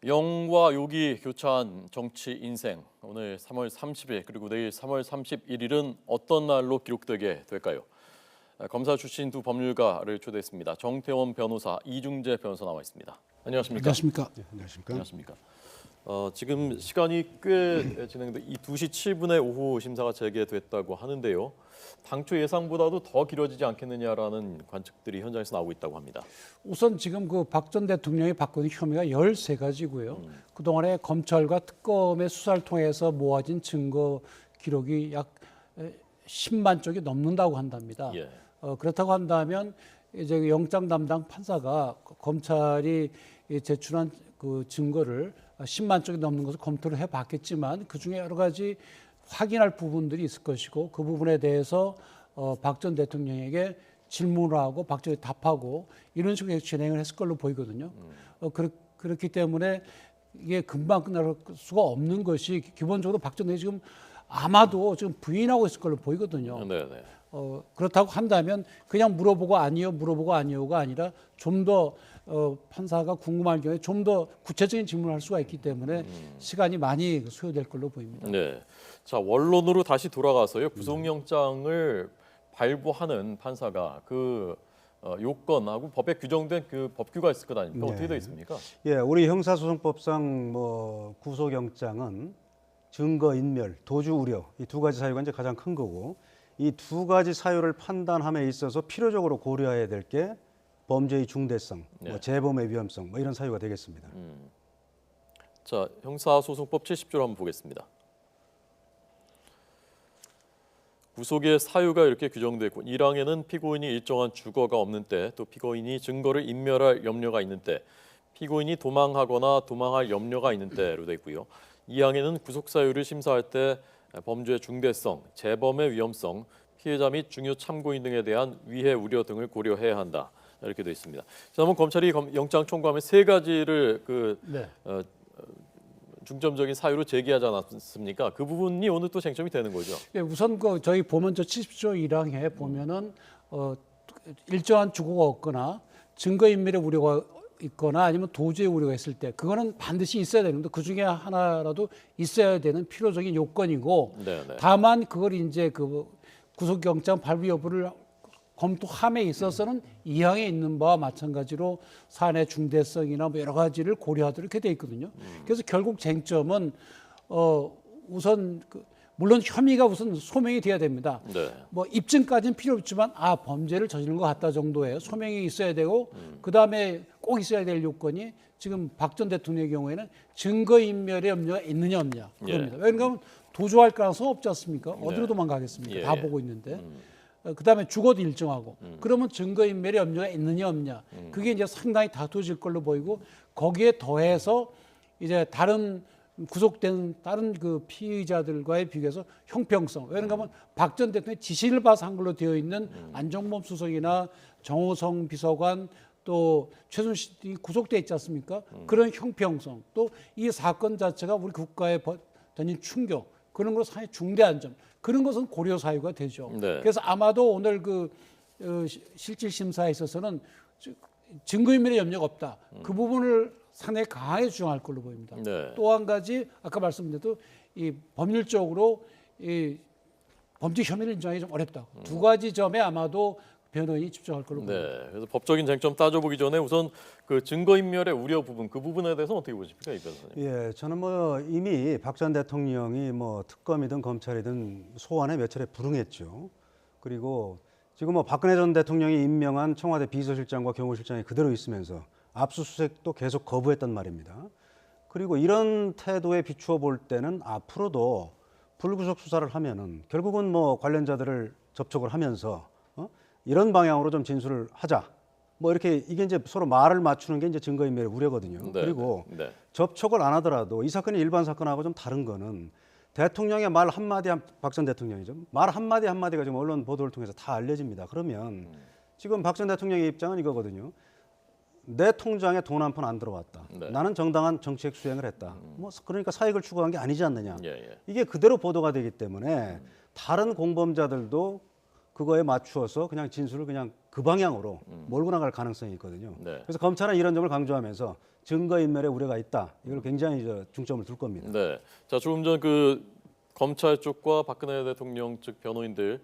영과 욕이 교차한 정치 인생. 오늘 3월 30일 그리고 내일 3월 31일은 어떤 날로 기록되게 될까요? 검사 출신 두 법률가를 초대했습니다. 정태원 변호사, 이중재 변호사 나와 있습니다. 안녕하십니까? 안녕하십니까? 네, 안녕하십니까? 안녕하십니까? 지금 시간이 꽤 진행돼 이 2시 7분에 오후 심사가 재개됐다고 하는데요. 당초 예상보다도 더 길어지지 않겠느냐라는 관측들이 현장에서 나오고 있다고 합니다. 우선 지금 그 박 전 대통령이 받고 있는 혐의가 13가지고요. 그동안에 검찰과 검의 수사를 통해서 모아진 증거 기록이 약 10만 쪽이 넘는다고 한답니다. 예. 그렇다고 한다면 이제 영장 담당 판사가 검찰이 제출한 그 증거를 10만 쪽이 넘는 것을 검토를 해봤겠지만 그 중에 여러 가지 확인할 부분들이 있을 것이고 그 부분에 대해서 박 전 대통령에게 질문을 하고 박 전 답하고 이런 식으로 진행을 했을 걸로 보이거든요. 그렇기 때문에 이게 금방 끝날 수가 없는 것이 기본적으로 박 전 대통령이 지금 아마도 지금 부인하고 있을 걸로 보이거든요. 네네. 그렇다고 한다면 그냥 물어보고 아니요가 아니라 좀 더 판사가 궁금할 경우에 좀 더 구체적인 질문을 할 수가 있기 때문에 시간이 많이 소요될 걸로 보입니다. 네. 자, 원론으로 다시 돌아가서요. 구속영장을 발부하는 판사가 그 요건하고 법에 규정된 그 법규가 있을 것 아닙니까? 네. 어떻게 되어 있습니까? 예, 우리 형사소송법상 구속영장은 증거 인멸, 도주 우려 이 두 가지 사유가 이제 가장 큰 거고 이 두 가지 사유를 판단함에 있어서 필요적으로 고려해야 될 게 범죄의 중대성, 네. 재범의 위험성 이런 사유가 되겠습니다. 자, 형사소송법 70조를 한번 보겠습니다. 구속의 사유가 이렇게 규정되어 있고 1항에는 피고인이 일정한 주거가 없는 때, 또 피고인이 증거를 인멸할 염려가 있는 때, 피고인이 도망하거나 도망할 염려가 있는 때로 되어 있고요. 2항에는 구속 사유를 심사할 때 범죄의 중대성, 재범의 위험성, 피해자 및 중요 참고인 등에 대한 위해 우려 등을 고려해야 한다. 이렇게 되어 있습니다. 지난번 검찰이 영장 청구하면 세 가지를 중점적인 사유로 제기하지 않았습니까? 그 부분이 오늘 또 쟁점이 되는 거죠. 예, 우선 저희 보면 70조 1항에 보면은 일정한 주거가 없거나 증거인멸의 우려가 있거나 아니면 도주의 우려가 있을 때 그거는 반드시 있어야 되는데 그 중에 하나라도 있어야 되는 필요적인 요건이고 네네. 다만 그걸 이제 그 구속영장 발부 여부를 검토함에 있어서는 이 항에 있는 바와 마찬가지로 사안의 중대성이나 뭐 여러 가지를 고려하도록 이렇게 돼 있거든요. 그래서 결국 쟁점은 우선 물론 혐의가 우선 소명이 돼야 됩니다. 네. 뭐 입증까지는 필요 없지만 범죄를 저지른 것 같다 정도의 소명이 있어야 되고 그 다음에 꼭 있어야 될 요건이 지금 박 전 대통령의 경우에는 증거인멸의 염려가 있느냐 없냐 그겁니다. 왜냐하면 도주할 가능성 없지 않습니까? 어디로 도망가겠습니까? 예, 다 예. 보고 있는데. 그다음에 죽어도 일정하고 그러면 증거인멸의 염려가 있느냐 없냐 그게 이제 상당히 다투질 걸로 보이고 거기에 더해서 이제 다른 구속된 다른 그 피의자들과의 비교해서 형평성 왜냐하면 박 전 대통령의 지시를 봐서 한 걸로 되어 있는 안종범 수석이나 정호성 비서관 또 최순실이 구속돼 있지 않습니까? 그런 형평성 또 이 사건 자체가 우리 국가에 던진 충격 그런 것으로 상당히 중대한 점 그런 것은 고려 사유가 되죠. 네. 그래서 아마도 오늘 실질 심사에 있어서는 증거인멸의 염려가 없다. 그 부분을 상당히 강하게 주장할 걸로 보입니다. 네. 또 한 가지 아까 말씀드렸도 이 법률적으로 이 범죄 혐의를 인정하기 좀 어렵다. 두 가지 점에 아마도 변호인이 집중할 걸로 보입니다. 네. 그래서 법적인 쟁점 따져보기 전에 우선 그 증거인멸의 우려 부분 그 부분에 대해서 어떻게 보십니까, 이 변호사님? 예, 저는 이미 박 전 대통령이 특검이든 검찰이든 소환에 몇 차례 불응했죠. 그리고 지금 박근혜 전 대통령이 임명한 청와대 비서실장과 경호실장이 그대로 있으면서 압수수색도 계속 거부했단 말입니다. 그리고 이런 태도에 비추어 볼 때는 앞으로도 불구속 수사를 하면은 결국은 관련자들을 접촉을 하면서 이런 방향으로 좀 진술을 하자. 이렇게 이게 이제 서로 말을 맞추는 게 이제 증거인멸의 우려거든요. 네, 그리고 네. 접촉을 안 하더라도 이 사건이 일반 사건하고 좀 다른 거는 대통령의 말 한마디 박 전 대통령이죠. 말 한마디 한마디가 지금 언론 보도를 통해서 다 알려집니다. 그러면 지금 박 전 대통령의 입장은 이거거든요. 내 통장에 돈 한 푼 안 들어왔다. 네. 나는 정당한 정치적 수행을 했다. 그러니까 사익을 추구한 게 아니지 않느냐. 예. 이게 그대로 보도가 되기 때문에 다른 공범자들도 그거에 맞추어서 그냥 진술을 그냥 그 방향으로 몰고 나갈 가능성이 있거든요. 네. 그래서 검찰은 이런 점을 강조하면서 증거인멸의 우려가 있다. 이걸 굉장히 중점을 둘 겁니다. 네. 자, 조금 전 그 검찰 쪽과 박근혜 대통령 측 변호인들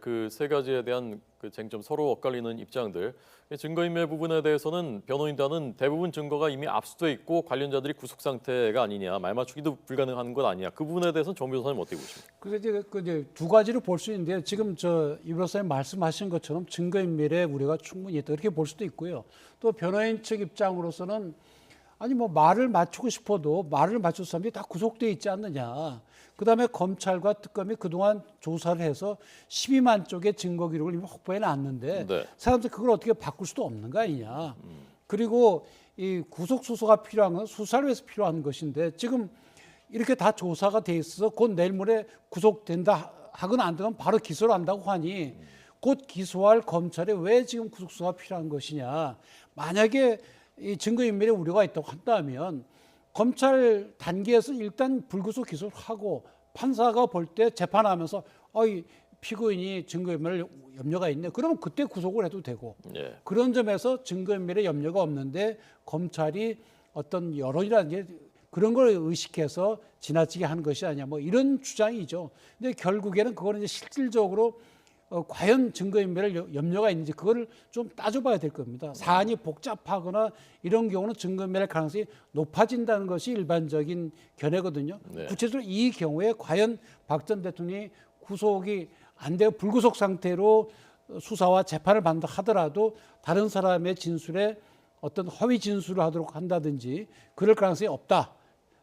그 세 가지에 대한 그 쟁점 서로 엇갈리는 입장들. 증거인멸 부분에 대해서는 변호인단은 대부분 증거가 이미 압수돼 있고 관련자들이 구속 상태가 아니냐, 말 맞추기도 불가능한 것 아니냐. 그 부분에 대해서는 정 변호사님 어떻게 보십니까? 그래서 이제 두 가지로 볼 수 있는데 지금 이 변호사님 말씀하신 것처럼 증거인멸의 우려가 충분히 있다 이렇게 볼 수도 있고요. 또 변호인 측 입장으로서는 아니 뭐 말을 맞추고 싶어도 말을 맞출 사람들이 다 구속돼 있지 않느냐. 그다음에 검찰과 특검이 그동안 조사를 해서 12만 쪽의 증거 기록을 이미 확보해 놨는데 네. 사람들이 그걸 어떻게 바꿀 수도 없는 거 아니냐. 그리고 이 구속 수사가 필요한 건 수사를 위해서 필요한 것인데 지금 이렇게 다 조사가 돼 있어서 곧 내일 모레 구속된다 하거나 안 되면 바로 기소를 한다고 하니 곧 기소할 검찰에 왜 지금 구속 수사가 필요한 것이냐. 만약에 이 증거인멸의 우려가 있다고 한다면 검찰 단계에서 일단 불구속 기소를 하고 판사가 볼 때 재판하면서 이 피고인이 증거인멸 염려가 있네. 그러면 그때 구속을 해도 되고 예. 그런 점에서 증거인멸의 염려가 없는데 검찰이 어떤 여론이라든지 그런 걸 의식해서 지나치게 하는 것이 아니냐. 뭐 이런 주장이죠. 근데 결국에는 그거는 이제 실질적으로 과연 증거인멸 염려가 있는지 그거를 좀 따져봐야 될 겁니다. 사안이 복잡하거나 이런 경우는 증거인멸 가능성이 높아진다는 것이 일반적인 견해거든요. 네. 구체적으로 이 경우에 과연 박 전 대통령이 구속이 안 되고 불구속 상태로 수사와 재판을 받는다 하더라도 다른 사람의 진술에 어떤 허위 진술을 하도록 한다든지 그럴 가능성이 없다.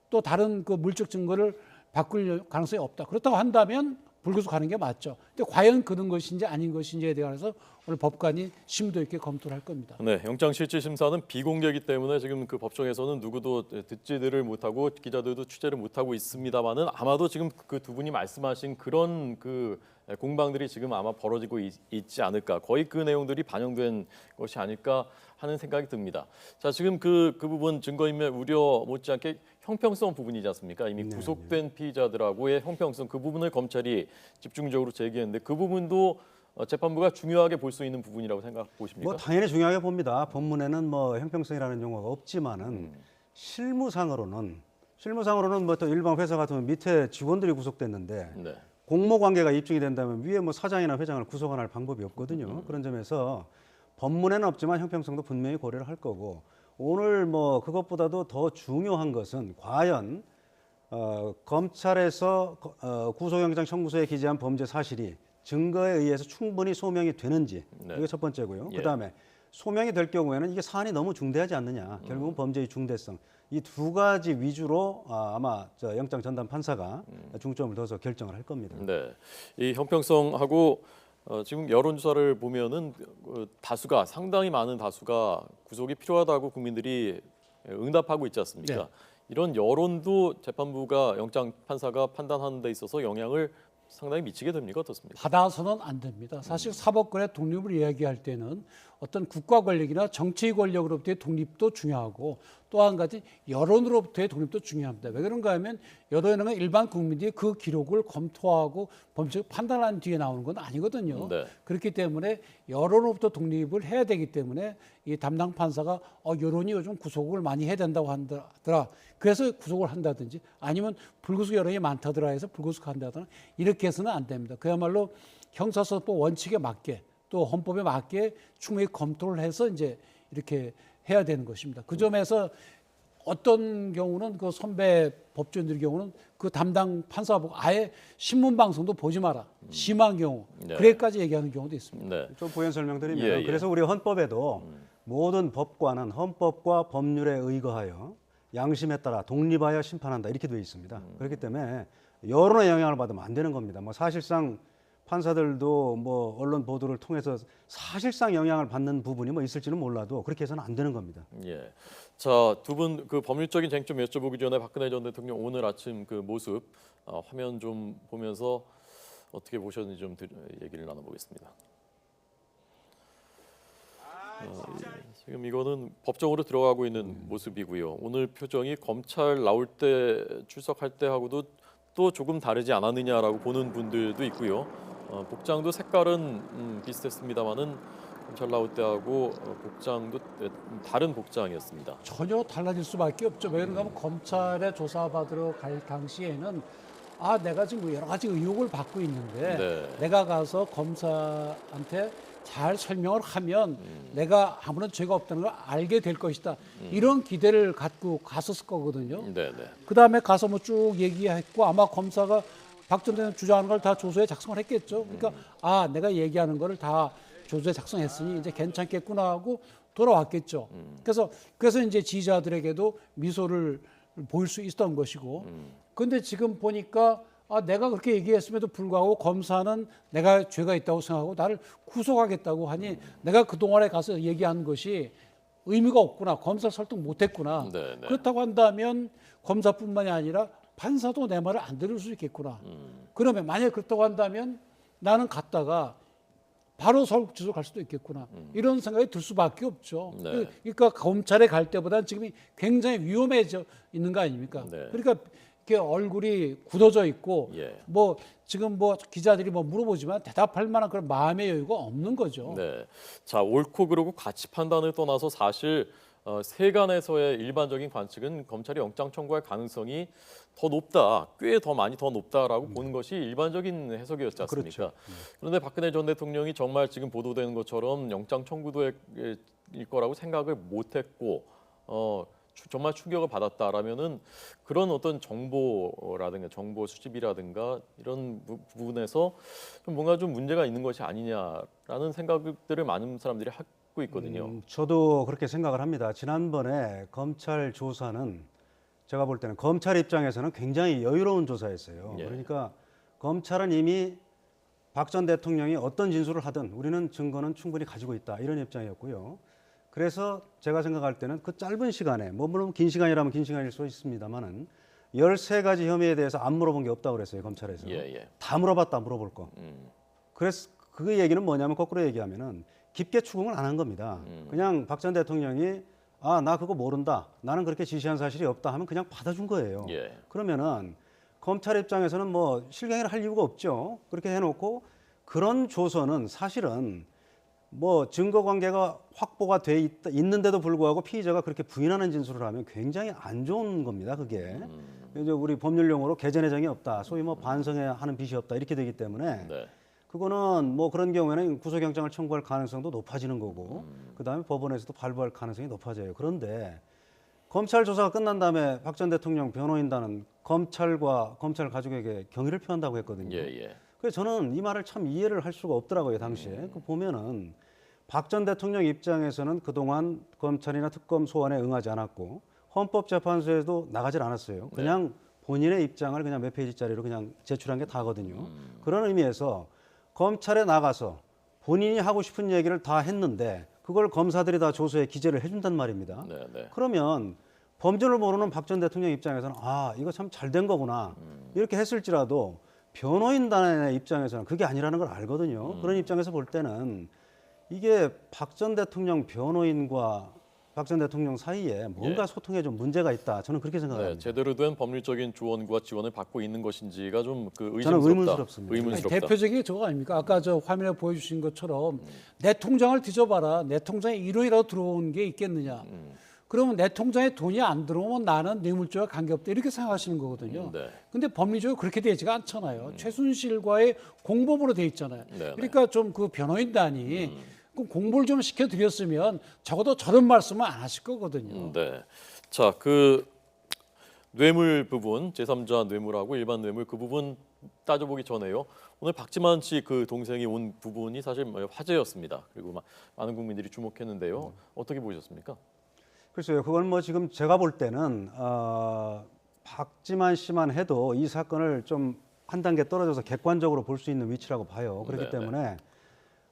또 다른 그 물적 증거를 바꿀 가능성이 없다. 그렇다고 한다면 불구속하는 게 맞죠. 근데 과연 그런 것인지 아닌 것인지에 대해서 오늘 법관이 심도 있게 검토를 할 겁니다. 네, 영장실질심사는 비공개이기 때문에 지금 그 법정에서는 누구도 듣지들을 못하고 기자들도 취재를 못하고 있습니다만은 아마도 지금 그 두 분이 말씀하신 그런 그 공방들이 지금 아마 벌어지고 있지 않을까. 거의 그 내용들이 반영된 것이 아닐까 하는 생각이 듭니다. 자, 지금 그 부분 증거인멸 우려 못지않게 형평성 부분이지 않습니까? 이미 구속된 피의자들하고의 형평성 그 부분을 검찰이 집중적으로 제기했는데 그 부분도 재판부가 중요하게 볼 수 있는 부분이라고 보십니까? 뭐 당연히 중요하게 봅니다. 법문에는 뭐 형평성이라는 용어가 없지만은 실무상으로는 뭐 또 일반 회사 같으면 밑에 직원들이 구속됐는데 네. 공모 관계가 입증이 된다면 위에 뭐 사장이나 회장을 구속할 방법이 없거든요. 그런 점에서 법문에는 없지만 형평성도 분명히 고려를 할 거고 오늘 뭐 그것보다도 더 중요한 것은 과연 검찰에서 구속영장 청구서에 기재한 범죄 사실이 증거에 의해서 충분히 소명이 되는지 네. 이게 첫 번째고요. 예. 그다음에 소명이 될 경우에는 이게 사안이 너무 중대하지 않느냐. 결국은 범죄의 중대성. 이 두 가지 위주로 아마 영장 전담 판사가 중점을 둬서 결정을 할 겁니다. 네, 이 형평성하고 지금 여론조사를 보면은 다수가 상당히 많은 다수가 구속이 필요하다고 국민들이 응답하고 있지 않습니까? 네. 이런 여론도 재판부가 영장 판사가 판단하는 데 있어서 영향을 상당히 미치게 됩니까? 어떻습니까? 받아서는 안 됩니다. 사실 사법권의 독립을 이야기할 때는 어떤 국가 권력이나 정치 권력으로부터의 독립도 중요하고 또 한 가지 여론으로부터의 독립도 중요합니다. 왜 그런가 하면 여론은 일반 국민들이 그 기록을 검토하고 법적 판단한 뒤에 나오는 건 아니거든요. 네. 그렇기 때문에 여론으로부터 독립을 해야 되기 때문에 이 담당 판사가 여론이 요즘 구속을 많이 해야 된다고 하더라. 그래서 구속을 한다든지 아니면 불구속 여론이 많다더라 해서 불구속한다더라. 이렇게 해서는 안 됩니다. 그야말로 형사소송법 원칙에 맞게 또 헌법에 맞게 충분히 검토를 해서 이제 이렇게 해야 되는 것입니다. 그 점에서 어떤 경우는 그 선배 법조인들 경우는 그 담당 판사가 보고 아예 신문 방송도 보지 마라. 심한 경우 네. 그래까지 얘기하는 경우도 있습니다. 네. 좀 부연 설명드리면 예, 예. 그래서 우리 헌법에도 모든 법관은 헌법과 법률에 의거하여 양심에 따라 독립하여 심판한다 이렇게 되어 있습니다. 그렇기 때문에 여론의 영향을 받으면 안 되는 겁니다. 뭐 사실상 판사들도 뭐 언론 보도를 통해서 사실상 영향을 받는 부분이 뭐 있을지는 몰라도 그렇게 해서는 안 되는 겁니다. 예. 자, 두 분 그 법률적인 쟁점 여쭤보기 전에 박근혜 전 대통령 오늘 아침 그 모습 화면 좀 보면서 어떻게 보셨는지 좀 얘기를 나눠보겠습니다. 지금 이거는 법정으로 들어가고 있는 모습이고요. 오늘 표정이 검찰 나올 때 출석할 때하고도 또 조금 다르지 않았느냐라고 보는 분들도 있고요. 복장도 색깔은 비슷했습니다만은 검찰 나올 때하고 복장도 다른 복장이었습니다. 전혀 달라질 수밖에 없죠. 왜 그런가 하면 검찰에 조사받으러 갈 당시에는 내가 지금 여러 가지 의혹을 받고 있는데 네. 내가 가서 검사한테 잘 설명을 하면 내가 아무런 죄가 없다는 걸 알게 될 것이다. 이런 기대를 갖고 갔었을 거거든요. 네, 네. 그 다음에 가서 뭐 쭉 얘기했고 아마 검사가 박 전 대통령 주장하는 걸 다 조서에 작성을 했겠죠. 그러니까 내가 얘기하는 거를 다 조서에 작성했으니 이제 괜찮겠구나 하고 돌아왔겠죠. 그래서 이제 지지자들에게도 미소를 보일 수 있었던 것이고. 그런데 지금 보니까 내가 그렇게 얘기했음에도 불구하고 검사는 내가 죄가 있다고 생각하고 나를 구속하겠다고 하니 내가 그동안에 가서 얘기한 것이 의미가 없구나. 검사 설득 못했구나. 네, 네. 그렇다고 한다면 검사뿐만이 아니라 판사도 내 말을 안 들을 수 있겠구나. 그러면 만약에 그렇다고 한다면 나는 갔다가 바로 서울구치소 갈 수도 있겠구나. 이런 생각이 들 수밖에 없죠. 네. 그러니까 검찰에 갈 때보다는 지금 굉장히 위험해져 있는 거 아닙니까? 네. 그러니까 이렇게 얼굴이 굳어져 있고 예. 뭐 지금 뭐 기자들이 뭐 물어보지만 대답할 만한 그런 마음의 여유가 없는 거죠. 네. 자, 옳고 그르고 가치 판단을 떠나서 사실 세간에서의 일반적인 관측은 검찰이 영장 청구할 가능성이 더 높다, 꽤 더 많이 더 높다라고 보는 것이 일반적인 해석이었지 않습니까? 그렇죠. 그런데 박근혜 전 대통령이 정말 지금 보도되는 것처럼 영장 청구도일 거라고 생각을 못했고 정말 충격을 받았다라면은 그런 어떤 정보라든가 정보 수집이라든가 이런 부분에서 좀 뭔가 좀 문제가 있는 것이 아니냐라는 생각들을 많은 사람들이 하고 있거든요. 저도 그렇게 생각을 합니다. 지난번에 검찰 조사는 제가 볼 때는 검찰 입장에서는 굉장히 여유로운 조사였어요. 예. 그러니까 검찰은 이미 박 전 대통령이 어떤 진술을 하든 우리는 증거는 충분히 가지고 있다 이런 입장이었고요. 그래서 제가 생각할 때는 그 짧은 시간에 뭐 물론 긴 시간이라면 긴 시간일 수 있습니다만은 13가지 혐의에 대해서 안 물어본 게 없다고 그랬어요. 검찰에서. 예. 다 물어봤다 물어볼 거. 그래서 그 얘기는 뭐냐면 거꾸로 얘기하면은 깊게 추궁을 안 한 겁니다. 그냥 박 전 대통령이 나 그거 모른다. 나는 그렇게 지시한 사실이 없다 하면 그냥 받아준 거예요. 예. 그러면은 검찰 입장에서는 뭐 실갱이를 할 이유가 없죠. 그렇게 해놓고 그런 조서는 사실은 뭐 증거 관계가 확보가 돼 있는데도 불구하고 피의자가 그렇게 부인하는 진술을 하면 굉장히 안 좋은 겁니다. 그게 이제 우리 법률 용어로 개전의 정이 없다. 소위 뭐 반성해야 하는 빚이 없다 이렇게 되기 때문에 네. 그거는 뭐 그런 경우에는 구속영장을 청구할 가능성도 높아지는 거고 그다음에 법원에서도 발부할 가능성이 높아져요. 그런데 검찰 조사가 끝난 다음에 박 전 대통령 변호인단은 검찰과 검찰 가족에게 경의를 표한다고 했거든요. 예. 그래서 저는 이 말을 참 이해를 할 수가 없더라고요. 당시에. 그 보면은 박 전 대통령 입장에서는 그동안 검찰이나 특검 소환에 응하지 않았고 헌법재판소에도 나가질 않았어요. 그냥 본인의 입장을 그냥 몇 페이지짜리로 그냥 제출한 게 다거든요. 그런 의미에서 검찰에 나가서 본인이 하고 싶은 얘기를 다 했는데 그걸 검사들이 다 조서에 기재를 해준단 말입니다. 네. 그러면 범죄를 모르는 박 전 대통령 입장에서는 이거 참 잘 된 거구나 이렇게 했을지라도 변호인단의 입장에서는 그게 아니라는 걸 알거든요. 그런 입장에서 볼 때는 이게 박 전 대통령 변호인과 박 전 대통령 사이에 뭔가 소통에 좀 문제가 있다. 저는 그렇게 생각합니다. 네, 제대로 된 법률적인 조언과 지원을 받고 있는 것인지가 좀 저는 의문스럽습니다. 의문스럽다. 대표적인 저거 아닙니까? 아까 저 화면에 보여주신 것처럼 내 통장을 뒤져봐라. 내 통장에 1원이라도 들어온 게 있겠느냐. 그러면 내 통장에 돈이 안 들어오면 나는 뇌물죄와 관계없다. 이렇게 생각하시는 거거든요. 네. 근데 법리적으로 그렇게 되지가 않잖아요. 최순실과의 공범으로 돼 있잖아요. 네. 그러니까 좀 그 변호인단이 그럼 공부를 좀 시켜드렸으면 적어도 저런 말씀은 안 하실 거거든요. 네. 자, 그 뇌물 부분, 제3자 뇌물하고 일반 뇌물 그 부분 따져보기 전에요. 오늘 박지만 씨 그 동생이 온 부분이 사실 화제였습니다. 그리고 많은 국민들이 주목했는데요. 어떻게 보셨습니까? 글쎄요, 그건 뭐 지금 제가 볼 때는 박지만 씨만 해도 이 사건을 좀 한 단계 떨어져서 객관적으로 볼 수 있는 위치라고 봐요. 그렇기 때문에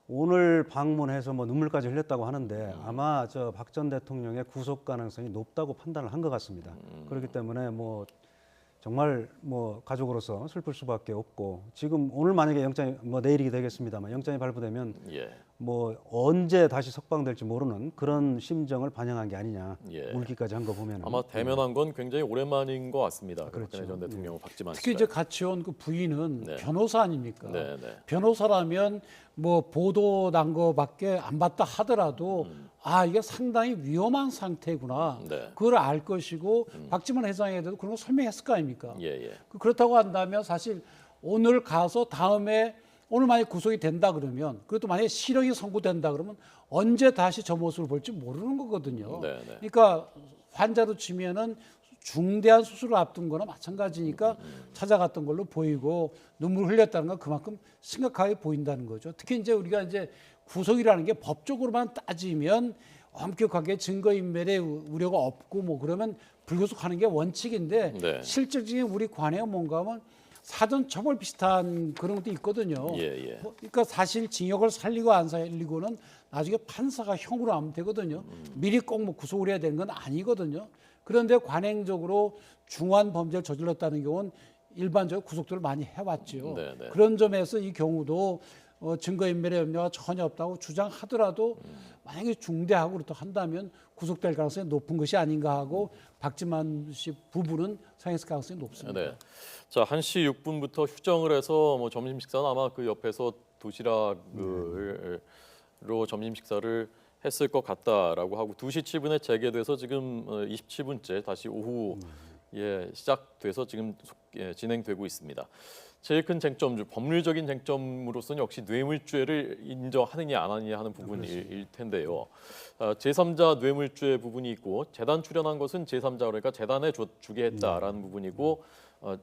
오늘 방문해서 뭐 눈물까지 흘렸다고 하는데 아마 저 박 전 대통령의 구속 가능성이 높다고 판단을 한 것 같습니다. 그렇기 때문에 뭐 정말 뭐 가족으로서 슬플 수밖에 없고 지금 오늘 만약에 영장이 뭐 내일이 되겠습니다만 영장이 발부되면 뭐 언제 다시 석방될지 모르는 그런 심정을 반영한 게 아니냐. 예. 울기까지 한 거 보면 아마 대면한 건 굉장히 오랜만인 것 같습니다. 그렇죠. 박근혜 전 대통령, 박지만 특히 씨가. 이제 같이 온 그 부인은 네. 변호사 아닙니까? 네, 네. 변호사라면 뭐 보도 난 거밖에 안 봤다 하더라도 아 이게 상당히 위험한 상태구나. 네. 그걸 알 것이고 박지만 회장에도 그런 거 설명했을 거 아닙니까? 예, 예. 그렇다고 한다면 사실 오늘 가서 다음에 오늘 만약에 구속이 된다 그러면 그것도 만약에 실형이 선고된다 그러면 언제 다시 저 모습을 볼지 모르는 거거든요. 네, 네. 그러니까 환자로 치면은 중대한 수술을 앞둔 거나 마찬가지니까 찾아갔던 걸로 보이고 눈물 흘렸다는 건 그만큼 심각하게 보인다는 거죠. 특히 이제 우리가 이제 구속이라는 게 법적으로만 따지면 엄격하게 증거인멸의 우려가 없고 뭐 그러면 불구속하는 게 원칙인데 네. 실질적인 우리 관행은 뭔가 하면 사전 처벌 비슷한 그런 것도 있거든요. 예, 예. 그러니까 사실 징역을 살리고 안 살리고는 나중에 판사가 형으로 하면 되거든요. 미리 꼭 뭐 구속을 해야 되는 건 아니거든요. 그런데 관행적으로 중한 범죄를 저질렀다는 경우는 일반적으로 구속들을 많이 해왔죠. 네, 네. 그런 점에서 이 경우도 증거인멸의 염려가 전혀 없다고 주장하더라도 만약에 중대하고 그렇다 한다면 구속될 가능성이 높은 것이 아닌가 하고 박지만 씨 부부는 상했을 가능성이 높습니다. 네. 자, 1시 6분부터 휴정을 해서 뭐 점심 식사는 아마 그 옆에서 도시락으로 점심 식사를 했을 것 같다라고 하고 2시 7분에 재개돼서 지금 27분째 다시 오후 시작돼서 지금 진행되고 있습니다. 제일 큰 쟁점, 법률적인 쟁점으로서는 역시 뇌물죄를 인정하느냐 안 하느냐 하는 부분일 텐데요. 제3자 뇌물죄 부분이 있고 재단 출연한 것은 제3자 그러니까 재단에 주게 했다라는 부분이고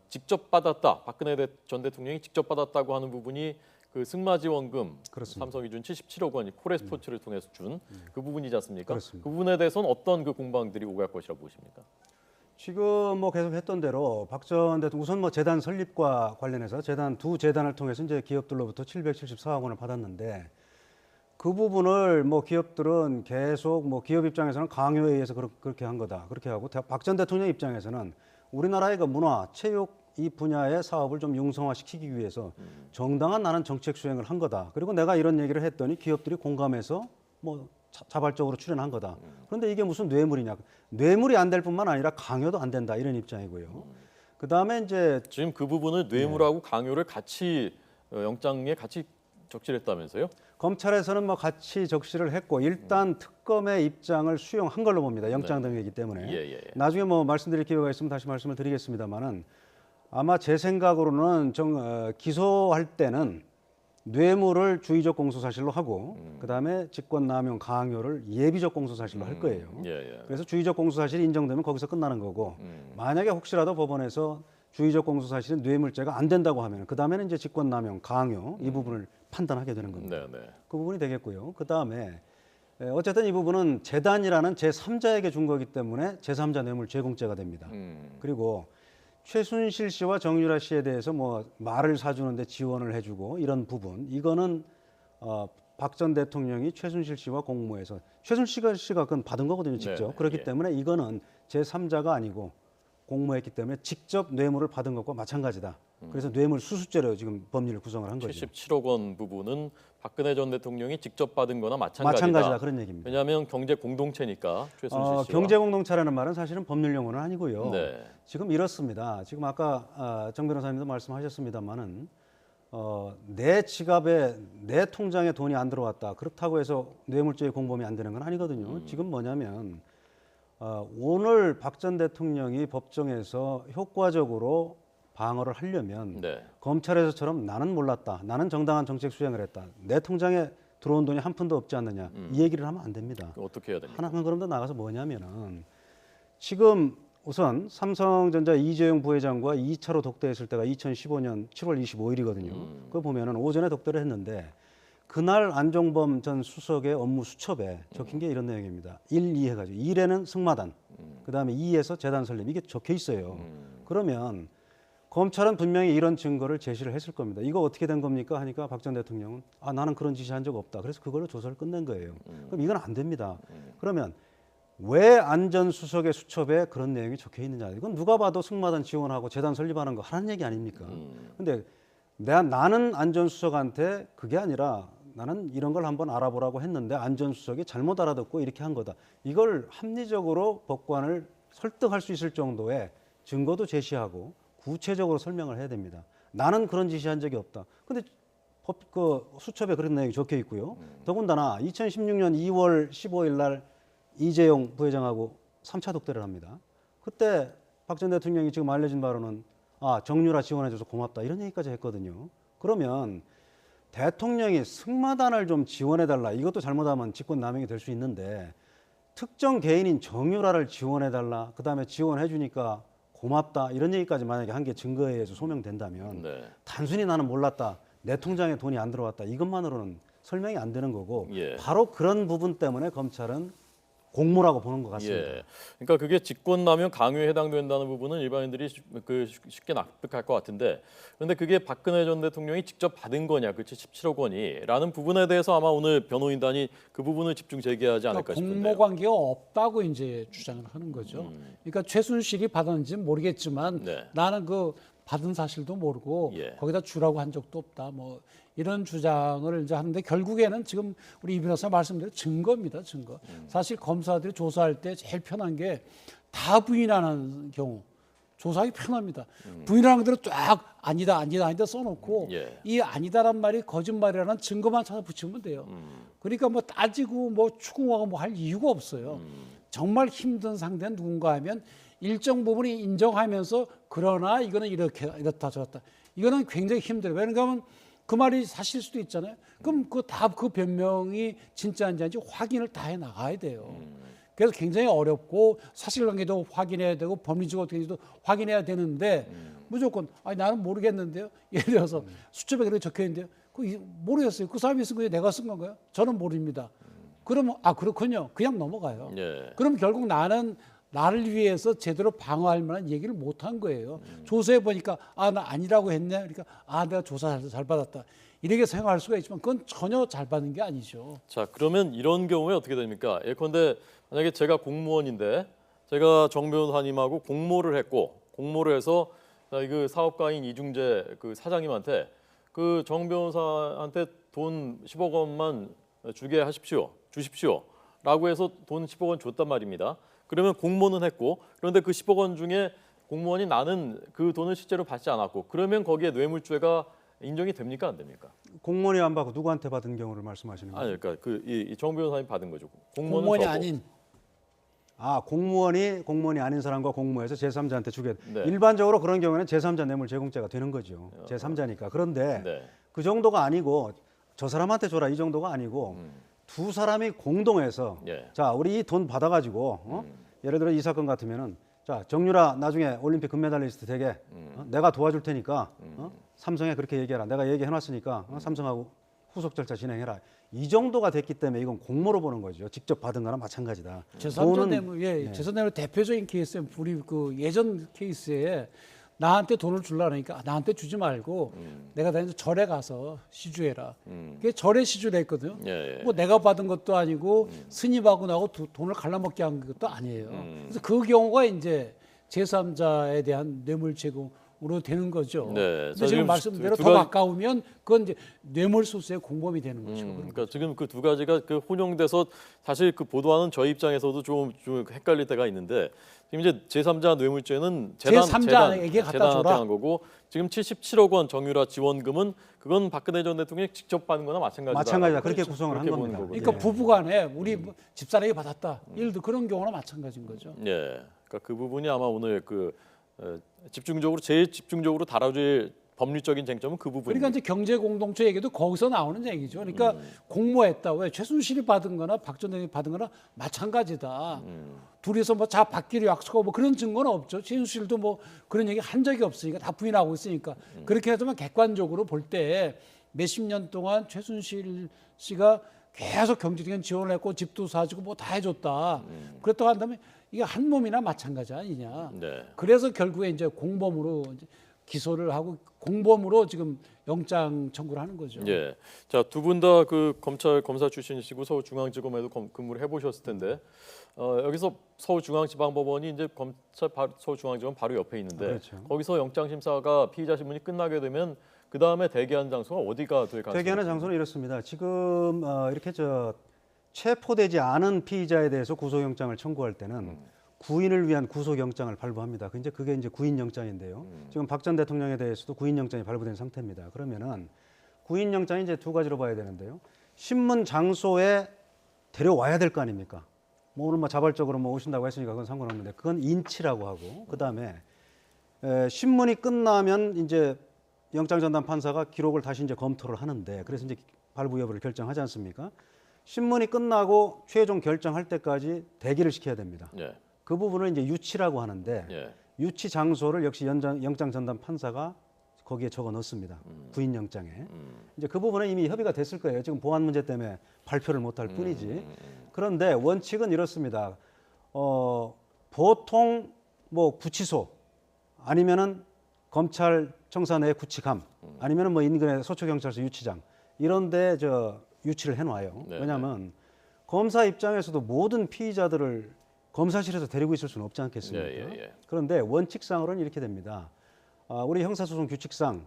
직접 받았다. 박근혜 전 대통령이 직접 받았다고 하는 부분이 그 승마지원금 그렇습니다. 삼성이 준 77억 원이 포레스포츠를 통해서 준 그 부분이지 않습니까? 그렇습니다. 그 부분에 대해서는 어떤 그 공방들이 오갈 것이라고 보십니까? 지금 뭐 계속 했던 대로 박 전 대통령 우선 뭐 재단 설립과 관련해서 두 재단을 통해서 이제 기업들로부터 774억 원을 받았는데 그 부분을 뭐 기업들은 계속 뭐 기업 입장에서는 강요에 의해서 그렇게 한 거다. 그렇게 하고 박 전 대통령 입장에서는 우리나라의 그 문화, 체육 이 분야의 사업을 좀 융성화시키기 위해서 정당한 나는 정책 수행을 한 거다. 그리고 내가 이런 얘기를 했더니 기업들이 공감해서 뭐 자발적으로 출연한 거다. 그런데 이게 무슨 뇌물이냐? 뇌물이 안 될 뿐만 아니라 강요도 안 된다 이런 입장이고요. 그 다음에 이제 지금 그 부분을 뇌물하고 강요를 같이 영장에 같이 적시했다면서요? 검찰에서는 뭐 같이 적시를 했고 일단 특검의 입장을 수용한 걸로 봅니다. 영장 등이기 때문에. 예. 나중에 뭐 말씀드릴 기회가 있으면 다시 말씀을 드리겠습니다만은 아마 제 생각으로는 기소할 때는 뇌물을 주의적 공소사실로 하고 그다음에 직권남용 강요를 예비적 공소사실로 할 거예요. 예. 그래서 주의적 공소사실이 인정되면 거기서 끝나는 거고 만약에 혹시라도 법원에서 주의적 공소사실은 뇌물죄가 안 된다고 하면 그다음에는 이제 직권남용 강요 이 부분을 판단하게 되는 겁니다. 네. 그 부분이 되겠고요. 그다음에 어쨌든 이 부분은 재단이라는 제3자에게 준 거기 때문에 제3자 뇌물 제공죄가 됩니다. 그리고 최순실 씨와 정유라 씨에 대해서 뭐 말을 사주는데 지원을 해주고 이런 부분 이거는 박 전 대통령이 최순실 씨와 공모해서 최순실 씨가 그건 받은 거거든요 직접. 네, 그렇기 예. 때문에 이거는 제3자가 아니고 공모했기 때문에 직접 뇌물을 받은 것과 마찬가지다. 그래서 뇌물 수수죄로 지금 법리를 구성을 한 거죠. 77억 원 부분은 박근혜 전 대통령이 직접 받은 거나 마찬가지다. 마찬가지다 그런 얘기입니다. 왜냐하면 경제 공동체니까 최순실 씨와. 경제 공동체라는 말은 사실은 법률 용어는 아니고요. 네. 지금 이렇습니다. 지금 아까 정 변호사님도 말씀하셨습니다만은 내 지갑에 내 통장에 돈이 안 들어왔다. 그렇다고 해서 뇌물죄의 공범이 안 되는 건 아니거든요. 지금 뭐냐면 오늘 박 전 대통령이 법정에서 효과적으로 방어를 하려면 네. 검찰에서처럼 나는 몰랐다. 나는 정당한 정책 수행을 했다. 내 통장에 들어온 돈이 한 푼도 없지 않느냐. 이 얘기를 하면 안 됩니다. 어떻게 해야 됩니까? 하나 한 걸음 더 나가서 뭐냐면은 지금 우선 삼성전자 이재용 부회장과 2차로 독대했을 때가 2015년 7월 25일이거든요. 그거 보면은 오전에 독대를 했는데 그날 안종범 전 수석의 업무 수첩에 적힌 게 이런 내용입니다. 1, 2 해가지고 1에는 승마단, 그다음에 2에서 재단 설립 이게 적혀 있어요. 그러면 검찰은 분명히 이런 증거를 제시를 했을 겁니다. 이거 어떻게 된 겁니까? 하니까 박 전 대통령은 나는 그런 지시한 적 없다. 그래서 그걸로 조사를 끝낸 거예요. 그럼 이건 안 됩니다. 그러면 왜 안 전 수석의 수첩에 그런 내용이 적혀 있느냐? 이건 누가 봐도 승마단 지원하고 재단 설립하는 거 하는 얘기 아닙니까? 근데 나는 안 전 수석한테 그게 아니라 나는 이런 걸 한번 알아보라고 했는데 안전수석이 잘못 알아듣고 이렇게 한 거다. 이걸 합리적으로 법관을 설득할 수 있을 정도의 증거도 제시하고 구체적으로 설명을 해야 됩니다. 나는 그런 지시한 적이 없다. 근데 그 수첩에 그런 내용이 적혀 있고요. 더군다나 2016년 2월 15일 날 이재용 부회장하고 3차 독대를 합니다. 그때 박 전 대통령이 지금 알려진 바로는 정유라 지원해줘서 고맙다 이런 얘기까지 했거든요. 그러면 대통령이 승마단을 좀 지원해달라 이것도 잘못하면 직권남용이 될 수 있는데 특정 개인인 정유라를 지원해달라 그다음에 지원해주니까 고맙다 이런 얘기까지 만약에 한 게 증거에 의해서 소명된다면 네. 단순히 나는 몰랐다 내 통장에 돈이 안 들어왔다 이것만으로는 설명이 안 되는 거고 예. 바로 그런 부분 때문에 검찰은 공모라고 보는 것 같습니다. 예. 그러니까 그게 직권남용 강요에 해당된다는 부분은 일반인들이 쉽게 납득할 것 같은데, 그런데 그게 박근혜 전 대통령이 직접 받은 거냐, 그치 17억 원이라는 부분에 대해서 아마 오늘 변호인단이 그 부분을 집중 제기하지 않을까 싶은데요. 공모 관계가 없다고 이제 주장을 하는 거죠. 그러니까 최순실이 받았는지는 모르겠지만 네. 나는 그 받은 사실도 모르고 예. 거기다 주라고 한 적도 없다. 뭐 이런 주장을 이제 하는데 결국에는 지금 우리 이 변호사 말씀대로 증거입니다. 증거. 사실 검사들이 조사할 때 제일 편한 게 다 부인하는 경우 조사하기 편합니다. 부인하는 대로 쫙 아니다 써놓고 예. 이 아니다란 말이 거짓말이라는 증거만 찾아 붙이면 돼요. 그러니까 뭐 따지고 뭐 추궁하고 뭐 할 이유가 없어요. 정말 힘든 상대는 누군가 하면 일정 부분이 인정하면서 그러나 이거는 이렇다 저렇다. 이거는 굉장히 힘들어요. 왜냐하면 그 말이 사실 수도 있잖아요. 그럼 그 변명이 진짜인지 아닌지 확인을 다 해 나가야 돼요. 그래서 굉장히 어렵고 사실관계도 확인해야 되고 법리적으로 어떻게 되는지도 확인해야 되는데 무조건 나는 모르겠는데요. 예를 들어서 수첩에 그렇게 적혀 있는데요. 모르겠어요. 그 사람이 쓴 거예요. 내가 쓴 건가요? 저는 모릅니다. 그러면 그렇군요. 그냥 넘어가요. 예. 그럼 결국 나를 위해서 제대로 방어할 만한 얘기를 못 한 거예요. 조사해 보니까 나 아니라고 했네. 그러니까 내가 조사 잘 받았다. 이렇게 생각할 수가 있지만 그건 전혀 잘 받는 게 아니죠. 자, 그러면 이런 경우에 어떻게 됩니까? 예컨대 만약에 제가 공무원인데 제가 정 변호사님하고 공모를 해서 그 사업가인 이중재 그 사장님한테 그 정 변호사한테 돈 10억 원만 주십시오라고 해서 돈 10억 원 줬단 말입니다. 그러면 공모는 했고 그런데 그 10억 원 중에 공무원이 나는 그 돈을 실제로 받지 않았고 그러면 거기에 뇌물죄가 인정이 됩니까 안 됩니까? 공무원이 안 받고 누구한테 받은 경우를 말씀하시는 거예요? 아니 그러니까 이 정 변호사님 받은 거죠. 공무원이 저거. 아닌 공무원이 아닌 사람과 공모해서 제3자한테 주게. 네. 일반적으로 그런 경우에는 제3자 뇌물 제공죄가 되는 거죠. 제3자니까. 그런데 네. 그 정도가 아니고 저 사람한테 줘라 이 정도가 아니고 두 사람이 공동해서 예. 자 우리 이 돈 받아가지고 예를 들어 이 사건 같으면은 자 정유라 나중에 올림픽 금메달리스트 되게 내가 도와줄 테니까 삼성에 그렇게 얘기해라. 내가 얘기해놨으니까 삼성하고 후속 절차 진행해라. 이 정도가 됐기 때문에 이건 공모로 보는 거죠. 직접 받은 거나 마찬가지다. 제3자 뇌물, 제3자 뇌물 대표적인 케이스는 우리 그 예전 케이스에 나한테 돈을 주려고 하니까 나한테 주지 말고 내가 다니면서 절에 가서 시주해라. 그게 절에 시주를 했거든요. 예. 뭐 내가 받은 것도 아니고 스님하고 나하고 돈을 갈라먹게 한 것도 아니에요. 그래서 그 경우가 이제 제3자에 대한 뇌물 제공으로 되는 거죠. 네. 근데 지금 말씀대로 더 가까우면 그건 이제 뇌물수수의 공범이 되는 거죠. 그러니까 지금 그 두 가지가 그 혼용돼서 사실 그 보도하는 저희 입장에서도 좀 헷갈릴 때가 있는데 지금 이제 제3자 뇌물죄는 제3자에게 갖다 재단한테 줘라. 한 거고 지금 77억 원 정유라 지원금은 그건 박근혜 전 대통령이 직접 받은 거나 마찬가지다. 마찬가지다. 그렇게 구성을 한 그렇게 겁니다. 보는 거거든요. 그러니까 부부간에 우리 뭐 집사람이 받았다. 예를 들어 그런 경우나 마찬가지인 거죠. 예. 그러니까 그 부분이 아마 오늘 제일 집중적으로 다뤄질 법률적인 쟁점은 그 부분입니다. 그러니까 이제 경제 공동체 얘기도 거기서 나오는 얘기죠. 그러니까 공모했다. 왜 최순실이 받은 거나 박 전 대통령이 받은 거나 마찬가지다. 둘이서 뭐 받기로 약속하고 뭐 그런 증거는 없죠. 최순실도 뭐 그런 얘기 한 적이 없으니까 다 부인하고 있으니까. 그렇게 하지만 객관적으로 볼 때 몇십 년 동안 최순실 씨가 계속 경제적인 지원을 했고 집도 사주고 뭐 다 해줬다. 그렇다고 한다면 이게 한 몸이나 마찬가지 아니냐. 네. 그래서 결국에 이제 공범으로 이제 기소를 하고 공범으로 지금 영장 청구를 하는 거죠. 예. 자, 두 분 다 그 검찰 검사 출신이시고 서울중앙지검에도 근무를 해보셨을 텐데 여기서 서울중앙지방법원이 이제 서울중앙지검 바로 옆에 있는데 그렇죠. 거기서 영장 심사가 피의자 신문이 끝나게 되면 그 다음에 대기하는 장소가 어디가 될 가능성이 대기하는 장소는 이렇습니다. 지금 이렇게 체포되지 않은 피의자에 대해서 구속영장을 청구할 때는 구인을 위한 구속영장을 발부합니다. 그게 이제 구인영장인데요. 지금 박 전 대통령에 대해서도 구인영장이 발부된 상태입니다. 그러면은 구인영장이 이제 두 가지로 봐야 되는데요. 신문 장소에 데려와야 될 거 아닙니까? 뭐 오늘 자발적으로 오신다고 했으니까 그건 상관없는데 그건 인치라고 하고 그다음에 신문이 끝나면 이제 영장 전담 판사가 기록을 다시 이제 검토를 하는데 그래서 이제 발부 여부를 결정하지 않습니까? 신문이 끝나고 최종 결정할 때까지 대기를 시켜야 됩니다. 예. 그 부분을 이제 유치라고 하는데 예. 유치 장소를 역시 영장 전담 판사가 거기에 적어 넣습니다. 구인 영장에. 이제 그 부분은 이미 협의가 됐을 거예요. 지금 보안 문제 때문에 발표를 못할 뿐이지. 그런데 원칙은 이렇습니다. 보통 뭐 구치소 아니면은 검찰청사 내 구치감 아니면은 뭐 인근의 서초경찰서 유치장 이런데 유치를 해놔요. 네, 왜냐하면 검사 입장에서도 모든 피의자들을 검사실에서 데리고 있을 수는 없지 않겠습니까? 예. 그런데 원칙상으로는 이렇게 됩니다. 우리 형사소송 규칙상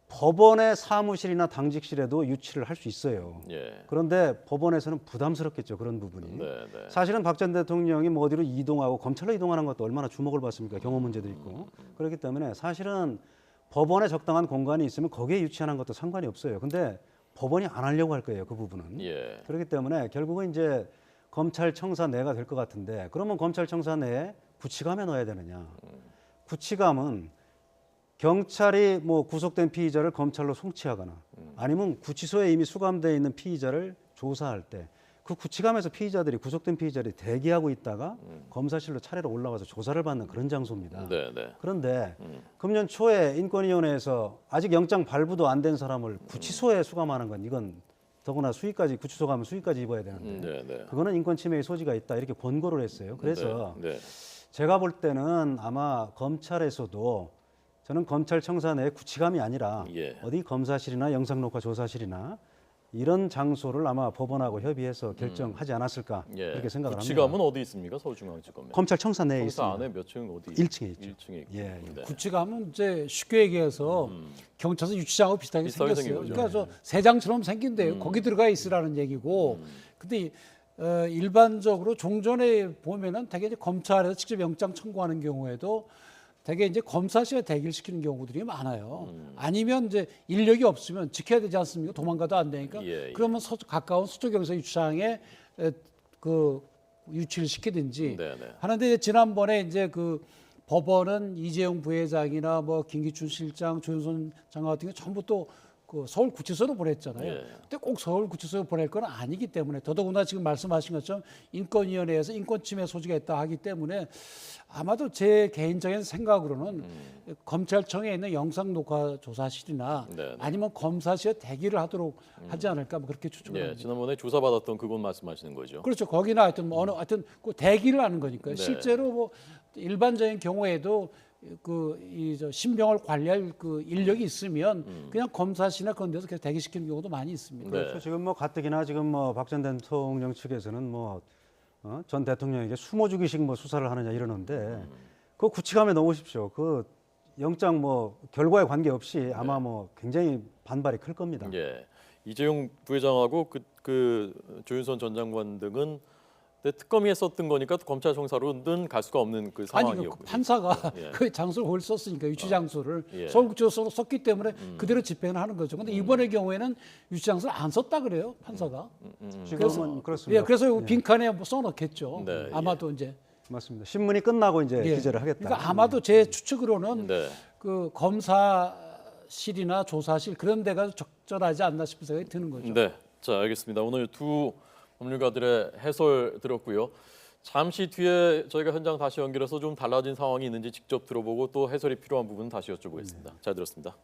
법원의 사무실이나 당직실에도 유치를 할 수 있어요. 예. 그런데 법원에서는 부담스럽겠죠, 그런 부분이. 네. 사실은 박 전 대통령이 뭐 어디로 이동하고 검찰로 이동하는 것도 얼마나 주목을 받습니까? 경호 문제도 있고. 그렇기 때문에 사실은 법원에 적당한 공간이 있으면 거기에 유치하는 것도 상관이 없어요. 근데 법원이 안 하려고 할 거예요, 그 부분은. 예. 그렇기 때문에 결국은 이제 검찰청사 내가 될 것 같은데 그러면 검찰청사 내에 구치감에 넣어야 되느냐? 구치감은 경찰이 뭐 구속된 피의자를 검찰로 송치하거나 아니면 구치소에 이미 수감되어 있는 피의자를 조사할 때 그 구치감에서 구속된 피의자들이 대기하고 있다가 검사실로 차례로 올라와서 조사를 받는 그런 장소입니다. 네. 그런데 금년 초에 인권위원회에서 아직 영장 발부도 안 된 사람을 구치소에 수감하는 건 이건 더구나 구치소 가면 수위까지 입어야 되는데 네. 그거는 인권 침해의 소지가 있다 이렇게 권고를 했어요. 그래서 네. 제가 볼 때는 아마 검찰에서도 저는 검찰청사 내 구치감이 아니라 예. 어디 검사실이나 영상녹화 조사실이나 이런 장소를 아마 법원하고 협의해서 결정하지 않았을까 예. 이렇게 생각을 구치감은 합니다. 어디 있습니까? 서울중앙지검에. 검찰청사 내에 청사 있습니다. 안에 몇 층 어디? 1층에 있죠. 1층에 있고. 예. 네. 구치감은 이제 쉽게 얘기해서 경찰서 유치장하고 비슷하게 비슷하게 생겼어요. 생긴 그러니까 거죠. 저 새장처럼 생긴데요. 거기 들어가 있으라는 얘기고. 근데 일반적으로 종전에 보면은 되게 이제 검찰에서 직접 영장 청구하는 경우에도 되게 이제 검사실에 대기를 시키는 경우들이 많아요. 아니면 이제 인력이 없으면 지켜야 되지 않습니까? 도망가도 안 되니까. 예. 그러면 가까운 서초경사 유치장에 그 유치를 시키든지 네. 하는데 지난번에 이제 그 법원은 이재용 부회장이나 뭐 김기춘 실장, 조윤선 장관 같은 게 전부 또 그 서울 구치소로 보냈잖아요. 예. 근데 꼭 서울 구치소로 보낼 건 아니기 때문에 더더군다나 지금 말씀하신 것처럼 인권위원회에서 인권 침해 소지가 있다 하기 때문에 아마도 제 개인적인 생각으로는 검찰청에 있는 영상 녹화 조사실이나 네. 아니면 검사실에 대기를 하도록 하지 않을까 뭐 그렇게 추측을 예. 합니다. 지난번에 조사받았던 그곳 말씀하시는 거죠. 그렇죠. 거기나 하여튼 뭐 하여튼 그 대기를 하는 거니까요. 네. 실제로 뭐 일반적인 경우에도 신병을 관리할 그 인력이 있으면 그냥 검사실이나 그런 데서 계속 대기시키는 경우도 많이 있습니다. 네. 그렇죠. 지금 뭐 가뜩이나 지금 뭐 박 전 대통령 측에서는 전 대통령에게 수모 주기식 수사를 하느냐 이러는데 그 구치감에 넣으십시오. 그 영장 결과에 관계없이 아마 굉장히 반발이 클 겁니다. 예. 이재용 부회장하고 그 조윤선 전 장관 등은 근데 특검이 했었던 거니까 검찰 청사로는 갈 수가 없는 그 아니 상황이었고. 그 판사가 예. 그 장소를 거기 썼으니까 유치 장소를 예. 서울구치소로 썼기 때문에 그대로 집행을 하는 거죠. 근데 이번의 경우에는 유치 장소를 안 썼다 그래요 판사가. 지금은 그렇습니다. 예, 그래서 여기 빈칸에 써놓겠죠. 네, 아마도 이제. 맞습니다. 신문이 끝나고 이제 예. 기재를 하겠다. 그러니까 아마도 제 추측으로는 네. 그 검사실이나 조사실 그런 데가 적절하지 않나 싶은 생각이 드는 거죠. 네. 자, 알겠습니다. 오늘 두 법률가들의 해설 들었고요. 잠시 뒤에 저희가 현장 다시 연결해서 좀 달라진 상황이 있는지 직접 들어보고 또 해설이 필요한 부분 다시 여쭤보겠습니다. 잘 들었습니다.